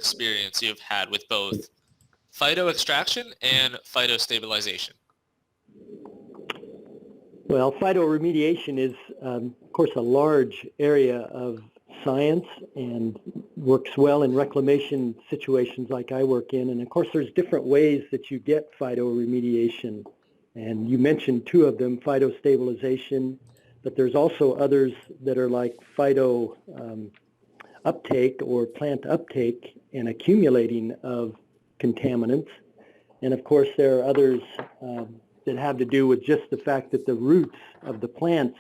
experience you've had with both phytoextraction and phytostabilization? Well, phytoremediation is, of course, a large area of science and works well in reclamation situations like I work in. And of course, there's different ways that you get phytoremediation. And you mentioned two of them, phytostabilization, but there's also others that are like phyto uptake or plant uptake and accumulating of contaminants. And of course, there are others that have to do with just the fact that the roots of the plants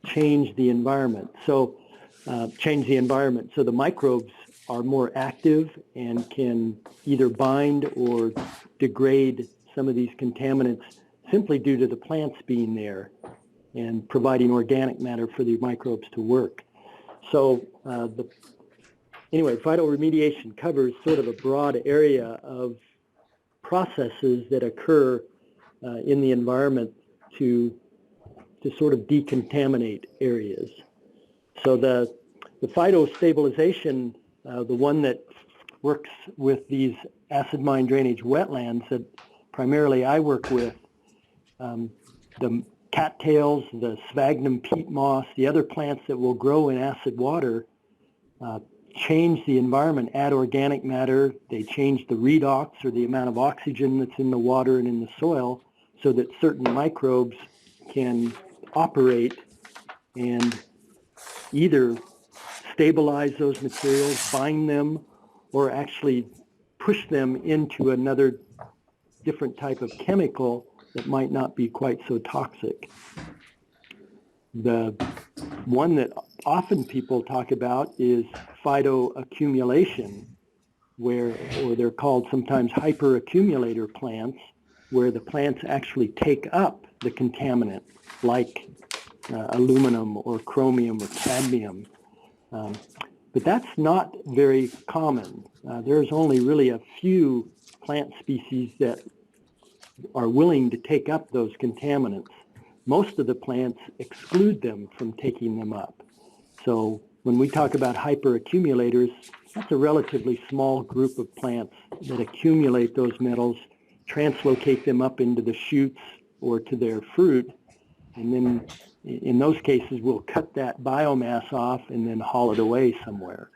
change the environment. So the microbes are more active and can either bind or degrade some of these contaminants simply due to the plants being there and providing organic matter for the microbes to work. So anyway, phytoremediation covers sort of a broad area of processes that occur in the environment to sort of decontaminate areas. So the phytostabilization, the one that works with these acid mine drainage wetlands that primarily I work with, the cattails, the sphagnum peat moss, the other plants that will grow in acid water, change the environment, add organic matter. They change the redox, or the amount of oxygen that's in the water and in the soil, so that certain microbes can operate and either stabilize those materials, bind them, or actually push them into another different type of chemical that might not be quite so toxic. The one that often people talk about is phytoaccumulation, or they're called sometimes hyperaccumulator plants, where the plants actually take up the contaminant, like aluminum or chromium or cadmium. But that's not very common. There's only really a few plant species that are willing to take up those contaminants. Most of the plants exclude them from taking them up. So when we talk about hyperaccumulators, that's a relatively small group of plants that accumulate those metals, translocate them up into the shoots or to their fruit, and then in those cases we'll cut that biomass off and then haul it away somewhere.